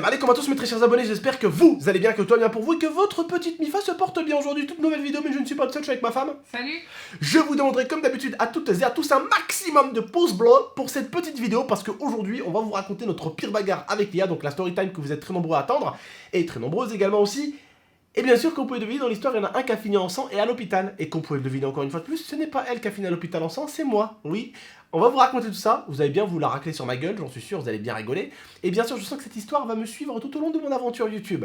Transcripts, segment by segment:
Bam! Allez, comment à tous mes très chers abonnés, j'espère que vous allez bien, que tout va bien pour vous et que votre petite Mifa se porte bien aujourd'hui. Toute nouvelle vidéo, mais je ne suis pas le seul, je suis avec ma femme. Salut! Je vous demanderai comme d'habitude à toutes et à tous un maximum de pouces bleus pour cette petite vidéo parce qu'aujourd'hui on va vous raconter notre pire bagarre avec Lia, donc la story time que vous êtes très nombreux à attendre et très nombreuses également aussi. Et bien sûr, comme vous pouvez deviner dans l'histoire, il y en a un qui a fini en sang et à l'hôpital. Et comme vous pouvez le deviner encore une fois de plus, ce n'est pas elle qui a fini à l'hôpital en sang, c'est moi. Oui, on va vous raconter tout ça. Vous allez bien vous la racler sur ma gueule, j'en suis sûr, vous allez bien rigoler. Et bien sûr, je sens que cette histoire va me suivre tout au long de mon aventure YouTube.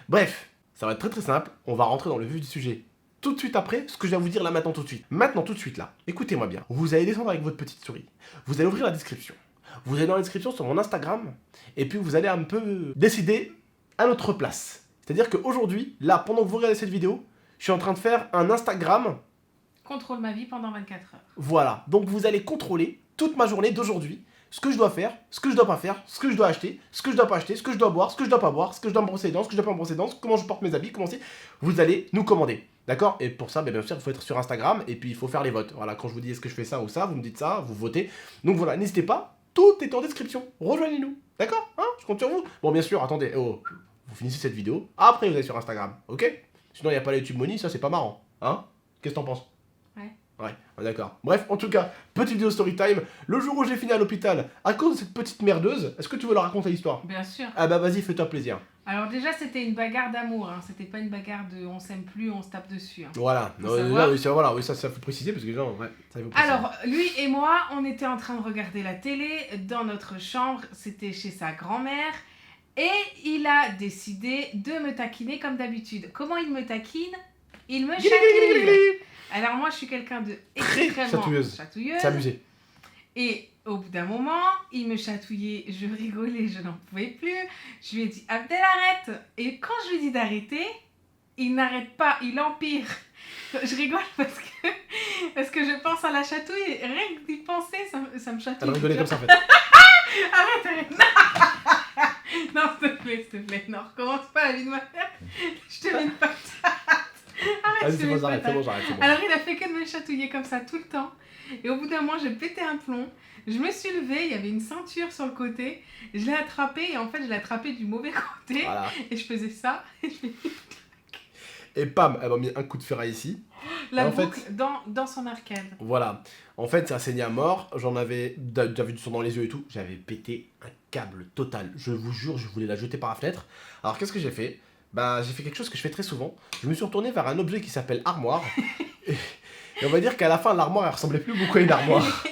Bref, ça va être très simple. On va rentrer dans le vif du sujet tout de suite après ce que je vais vous dire là maintenant tout de suite. Maintenant tout de suite là, écoutez-moi bien. Vous allez descendre avec votre petite souris. Vous allez ouvrir la description. Vous allez dans la description sur mon Instagram. Et puis vous allez un peu décider à notre place. C'est-à-dire qu'aujourd'hui, là, pendant que vous regardez cette vidéo, je suis en train de faire un Instagram. Contrôle ma vie pendant 24 heures. Voilà. Donc vous allez contrôler toute ma journée d'aujourd'hui. Ce que je dois faire, ce que je dois pas faire, ce que je dois acheter, ce que je dois pas acheter, ce que je dois boire, ce que je dois pas boire, ce que je dois me brosser les dents, ce que je dois pas me brosser les dents, comment je porte mes habits, comment c'est. Vous allez nous commander. D'accord? Et pour ça, bien sûr, il faut être sur Instagram et puis il faut faire les votes. Voilà, quand je vous dis est-ce que je fais ça ou ça, vous me dites ça, vous votez. Donc voilà, n'hésitez pas, tout est en description. Rejoignez-nous. D'accord? Hein? Je compte sur vous. Bon, bien sûr, attendez. Oh. Vous finissez cette vidéo, après vous allez sur Instagram, ok? Sinon il n'y a pas la YouTube Money, ça c'est pas marrant, hein? Qu'est-ce que t'en penses? Ouais, d'accord. Bref, en tout cas, petite vidéo story time. Le jour où j'ai fini à l'hôpital, à cause de cette petite merdeuse, est-ce que tu veux leur raconter l'histoire? Bien sûr. Ah bah vas-y, fais-toi plaisir. Alors déjà, c'était une bagarre d'amour, hein. C'était pas une bagarre de on s'aime plus, on se tape dessus. Hein. Voilà, oui, ça faut préciser parce que les gens, ouais, ça il faut préciser. Alors, lui et moi, on était en train de regarder la télé dans notre chambre, c'était chez sa grand-mère. Et il a décidé de me taquiner comme d'habitude. Comment il me taquine? Il me chatouille. Alors moi, je suis quelqu'un de extrêmement chatouilleuse. C'est abusé. Et au bout d'un moment, il me chatouillait, je rigolais, je n'en pouvais plus. Je lui ai dit, Abdel, arrête. Et quand je lui dis d'arrêter, il n'arrête pas, il empire. Je rigole parce que je pense à la chatouille. Rien que d'y penser, ça me chatouille. Elle rigolait comme ça en fait. Arrête. Non, s'il te plaît, non, recommence pas la vie de ma mère. Je te mets une patate. Arrête, c'est bon, j'arrête, c'est bon. Alors, il a fait que de me chatouiller comme ça tout le temps. Et au bout d'un moment, j'ai pété un plomb. Je me suis levée, il y avait une ceinture sur le côté. Je l'ai attrapée et en fait, je l'ai attrapée du mauvais côté. Voilà. Et je faisais ça. Et pam, elle m'a mis un coup de ferraille ici. La boucle dans son arcade. Voilà. En fait, ça saignait à mort. J'avais du sang dans les yeux et tout. J'avais pété un câble total. Je vous jure, je voulais la jeter par la fenêtre. Alors, qu'est-ce que j'ai fait? Bah, j'ai fait quelque chose que je fais très souvent. Je me suis retourné vers un objet qui s'appelle armoire. et on va dire qu'à la fin, l'armoire, elle ressemblait plus beaucoup à une armoire.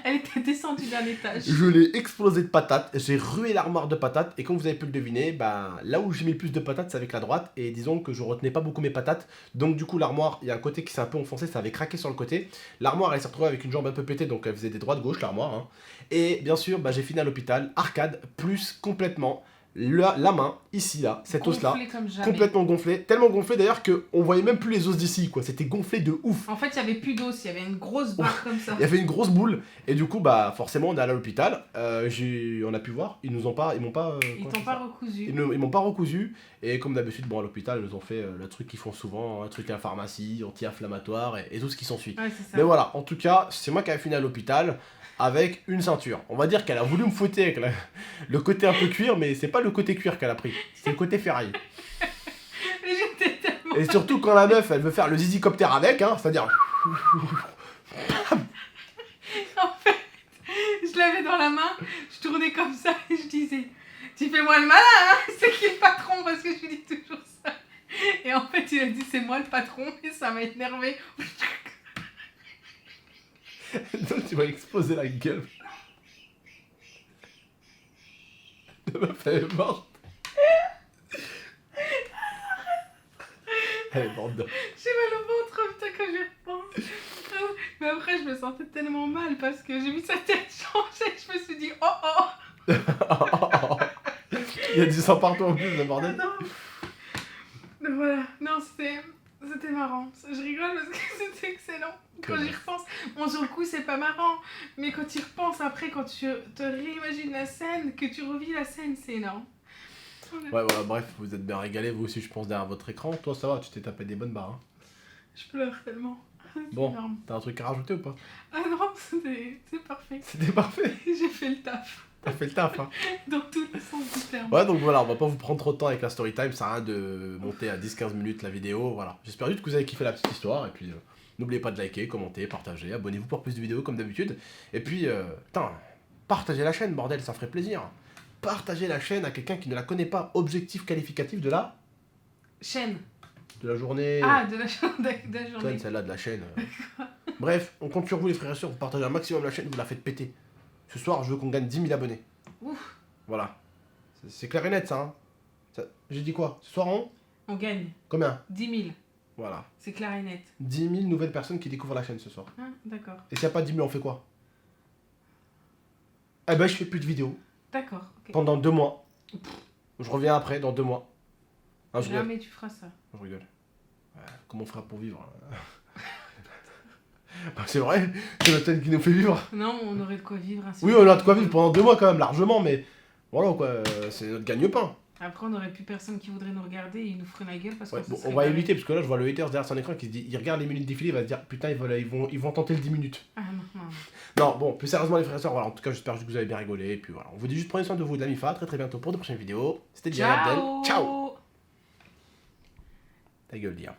Elle était descendue d'un étage. Je l'ai explosé de patates, j'ai rué l'armoire de patates, et comme vous avez pu le deviner, bah, là où j'ai mis le plus de patates, c'est avec la droite, et disons que je retenais pas beaucoup mes patates, donc du coup l'armoire, il y a un côté qui s'est un peu enfoncé, ça avait craqué sur le côté, l'armoire elle s'est retrouvée avec une jambe un peu pétée, donc elle faisait des droites-gauche l'armoire, hein. Et bien sûr, bah, j'ai fini à l'hôpital, arcade, plus complètement, la main, ici là, cet os là, complètement gonflé, tellement gonflé d'ailleurs qu'on voyait même plus les os d'ici quoi, c'était gonflé de ouf. En fait il y avait plus d'os, il y avait une grosse barre comme ça. Il y avait une grosse boule et du coup bah forcément on est allé à l'hôpital, on a pu voir, ils m'ont pas recousu. Ils m'ont pas recousu et comme d'habitude bon à l'hôpital ils nous ont fait le truc qu'ils font souvent, un truc à la pharmacie, anti-inflammatoire et tout ce qui s'ensuit. Ouais, mais voilà, en tout cas c'est moi qui avais fini à l'hôpital avec une ceinture. On va dire qu'elle a voulu me fouetter avec le côté un peu cuir, mais c'est pas le côté cuir qu'elle a pris, c'est le côté ferraille. Et surtout quand la meuf, elle veut faire le zizicopter avec, hein, c'est-à-dire... En fait, je l'avais dans la main, je tournais comme ça et je disais « Tu fais moi le malin, hein, c'est qui le patron ?» Parce que je lui dis toujours ça. Et en fait, il a dit « C'est moi le patron » et ça m'a énervé. Donc tu vas exploser la gueule. La meuf elle est morte. Elle est morte. J'ai mal au ventre putain quand j'y repense. Mais après je me sentais tellement mal parce que j'ai vu sa tête changer. Je me suis dit oh oh. Il y a du sang partout en plus, le bordel. Donc voilà, non c'était marrant. Je rigole parce que c'était excellent. Quand j'y repense, bon sur le coup c'est pas marrant, mais quand tu y repenses après, quand tu te réimagines la scène, que tu revis la scène, c'est énorme. Ouais voilà, bref, vous êtes bien régalés, vous aussi je pense derrière votre écran. Toi ça va, tu t'es tapé des bonnes barres. Hein. Je pleure tellement. Bon, t'as un truc à rajouter ou pas? Ah non, c'est parfait. C'était parfait. J'ai fait le taf. T'as fait le taf, hein. Dans tous les sens du terme. Ouais, donc voilà, on va pas vous prendre trop de temps avec la story time, ça sert à rien de monter à 10-15 minutes la vidéo, voilà. J'espère juste que vous avez kiffé la petite histoire, et puis n'oubliez pas de liker, commenter, partager, abonnez-vous pour plus de vidéos comme d'habitude. Et puis, putain, partagez la chaîne, bordel, ça ferait plaisir. Partagez la chaîne à quelqu'un qui ne la connaît pas, objectif qualificatif de la Chaîne. journée. Ah, de la journée. Conne, celle-là de la chaîne. Bref, on compte sur vous les frères et sœurs, vous partagez un maximum la chaîne, vous la faites péter. Ce soir, je veux qu'on gagne 10 000 abonnés. Ouf. Voilà. C'est clair et net ça, hein. J'ai dit quoi? Ce soir On gagne. Combien? 10 000. Voilà. C'est clair et net. 10 000 nouvelles personnes qui découvrent la chaîne ce soir. Hein, d'accord. Et s'il n'y a pas 10 000, on fait quoi? Eh ben, je fais plus de vidéos. D'accord. Ok. Pendant 2 mois. Je reviens après, dans 2 mois. Ah, je rigole. Jamais tu feras ça. Je rigole. Ouais, comment on fera pour vivre? Bah, c'est vrai, c'est la chaîne qui nous fait vivre. Non, on aurait de quoi vivre ainsi. Oui, on a de quoi vivre pendant 2 mois quand même, largement, mais voilà quoi, c'est notre gagne-pain. Après, on n'aurait plus personne qui voudrait nous regarder et il nous ferait la gueule parce Ouais, qu'on bon, se on serait va barré. éviter parce que là, je vois le hater derrière son écran qui se dit, il regarde les minutes défiler, il va se dire, putain, ils vont tenter le 10 minutes. Ah non, non, non. Non, bon, plus sérieusement, les frères et sœurs, voilà, en tout cas, j'espère juste que vous avez bien rigolé. Et puis voilà, on vous dit juste prenez soin de vous, de la MIFA. Très très bientôt pour de prochaines vidéos. C'était Dia Abdel. Ciao. Ciao. Ta gueule, Dia.